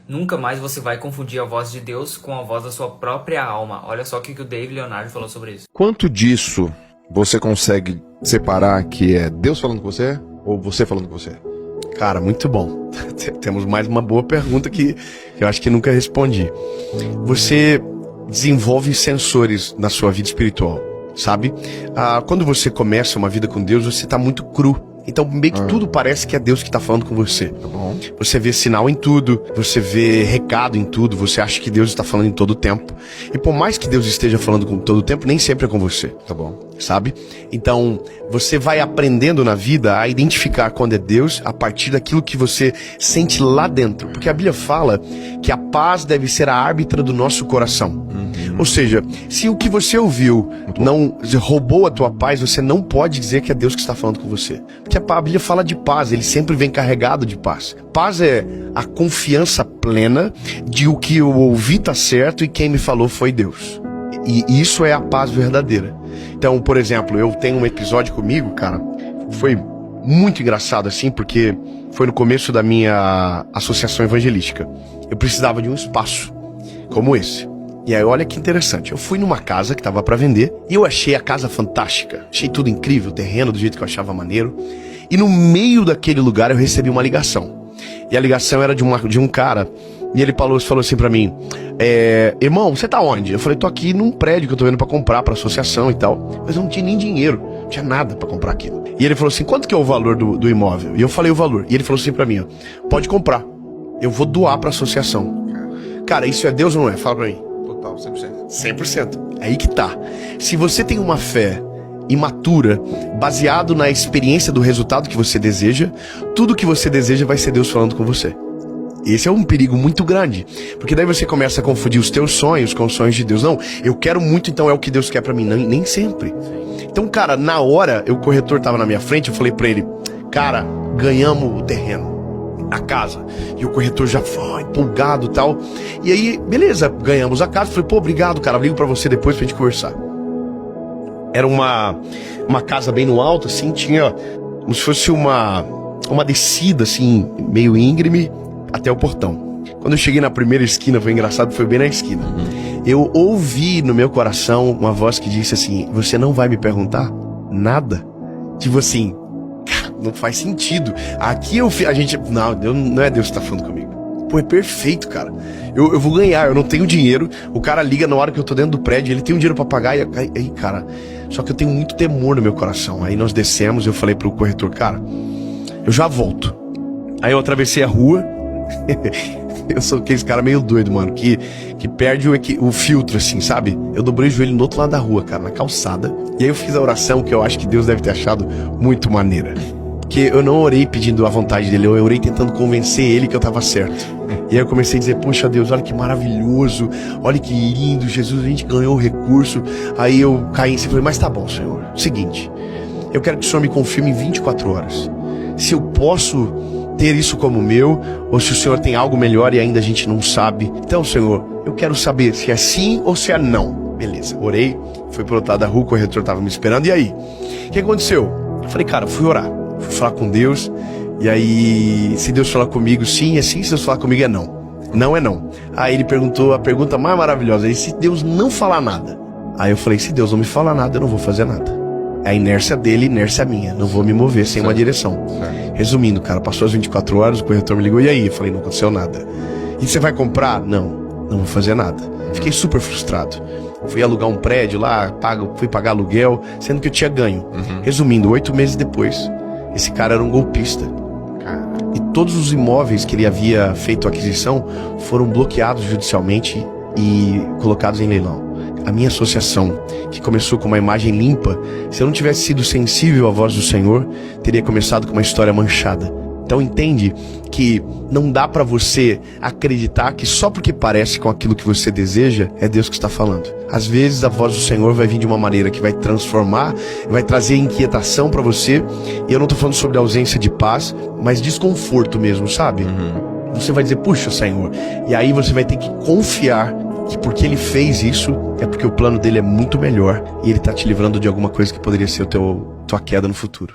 Nunca mais você vai confundir a voz de Deus com a voz da sua própria alma. Olha só o que o Dave Leonardo falou sobre isso. Quanto disso você consegue separar que é Deus falando com você ou você falando com você? Cara, muito bom. Temos mais uma boa pergunta que eu acho que nunca respondi. Você desenvolve sensores na sua vida espiritual, sabe? Quando você começa uma vida com Deus, você tá muito cru. Então meio que tudo parece que é Deus que tá falando com você. Tá bom. Você vê sinal em tudo, você vê recado em tudo, você acha que Deus está falando em todo o tempo. E por mais que Deus esteja falando com todo o tempo, nem sempre é com você. Tá bom. Sabe? Então, você vai aprendendo na vida a identificar quando é Deus a partir daquilo que você sente lá dentro. Porque a Bíblia fala que a paz deve ser a árbitra do nosso coração. Ou seja, se o que você ouviu não roubou a tua paz, você não pode dizer que é Deus que está falando com você. Porque a Bíblia fala de paz, ele sempre vem carregado de paz. Paz é a confiança plena de o que eu ouvi tá certo e quem me falou foi Deus. E isso é a paz verdadeira. Então, por exemplo, eu tenho um episódio comigo, cara, foi muito engraçado assim, porque foi no começo da minha associação evangelística. Eu precisava de um espaço como esse. E aí, olha que interessante, eu fui numa casa que tava pra vender e eu achei a casa fantástica. Achei tudo incrível, o terreno do jeito que eu achava maneiro. E no meio daquele lugar eu recebi uma ligação. E a ligação era de um cara. E ele falou assim pra mim, irmão, você tá onde? Eu falei, tô aqui num prédio que eu tô vendo pra comprar, pra associação e tal. Mas eu não tinha nem dinheiro, não tinha nada pra comprar aquilo. E ele falou assim, quanto que é o valor do imóvel? E eu falei o valor. E ele falou assim pra mim, ó, pode comprar, eu vou doar pra associação. Cara, isso é Deus ou não é? Fala pra mim. Total, 100%. 100%. É aí que tá. Se você tem uma fé imatura, baseado na experiência do resultado que você deseja, tudo que você deseja vai ser Deus falando com você. Esse é um perigo muito grande, porque daí você começa a confundir os teus sonhos com os sonhos de Deus. Não, eu quero muito, então é o que Deus quer pra mim. Não, nem sempre. Então, cara, na hora, o corretor tava na minha frente, eu falei pra ele, cara, ganhamos o terreno, a casa. E o corretor já foi empolgado e tal. E aí, beleza, ganhamos a casa. Falei, pô, obrigado, cara, ligo pra você depois pra gente conversar. Era uma casa bem no alto, assim, tinha como se fosse uma descida, assim, meio íngreme, até o portão. Quando eu cheguei na primeira esquina, foi engraçado, foi bem na esquina. Eu ouvi no meu coração uma voz que disse assim, você não vai me perguntar nada? Tipo assim, não faz sentido. Aqui a gente, não é Deus que tá falando comigo. Pô, é perfeito, cara. Eu vou ganhar, eu não tenho dinheiro. O cara liga na hora que eu tô dentro do prédio, ele tem um dinheiro pra pagar. E aí, cara, só que eu tenho muito temor no meu coração. Aí nós descemos, eu falei pro corretor, cara, eu já volto. Aí eu atravessei a rua. Eu sou aquele cara meio doido, mano, que perde o filtro, assim, sabe? Eu dobrei o joelho no outro lado da rua, cara, na calçada. E aí eu fiz a oração que eu acho que Deus deve ter achado muito maneira. Porque eu não orei pedindo a vontade dele, eu orei tentando convencer ele que eu tava certo. E aí eu comecei a dizer, poxa Deus, olha que maravilhoso, olha que lindo, Jesus, a gente ganhou o recurso. Aí eu caí em si e falei, mas tá bom, Senhor, seguinte, eu quero que o Senhor me confirme em 24 horas. Se eu posso ter isso como meu, ou se o Senhor tem algo melhor e ainda a gente não sabe. Então, Senhor, eu quero saber se é sim ou se é não. Beleza, orei, fui pro outro lado da rua, o corretor tava me esperando, e aí? O que aconteceu? Eu falei, cara, fui orar, fui falar com Deus, e aí, se Deus falar comigo sim, é sim, se Deus falar comigo é não. Não é não. Aí ele perguntou a pergunta mais maravilhosa, e se Deus não falar nada? Aí eu falei, se Deus não me falar nada, eu não vou fazer nada. É a inércia dele, inércia minha. Não vou me mover sem uma direção. Resumindo, cara, passou as 24 horas, o corretor me ligou, e aí? Eu falei, não aconteceu nada. E você vai comprar? Não vou fazer nada. Fiquei super frustrado. Fui alugar um prédio lá, fui pagar aluguel, sendo que eu tinha ganho. Resumindo, 8 meses depois, esse cara era um golpista. E todos os imóveis que ele havia feito aquisição foram bloqueados judicialmente e colocados em leilão. A minha associação, que começou com uma imagem limpa, se eu não tivesse sido sensível à voz do Senhor, teria começado com uma história manchada. Então entende que não dá pra você acreditar que só porque parece com aquilo que você deseja, é Deus que está falando. Às vezes a voz do Senhor vai vir de uma maneira que vai transformar, vai trazer inquietação pra você. E eu não tô falando sobre ausência de paz, mas desconforto mesmo, sabe? Você vai dizer, puxa, Senhor. E aí você vai ter que confiar que porque ele fez isso, é porque o plano dele é muito melhor e ele tá te livrando de alguma coisa que poderia ser tua queda no futuro.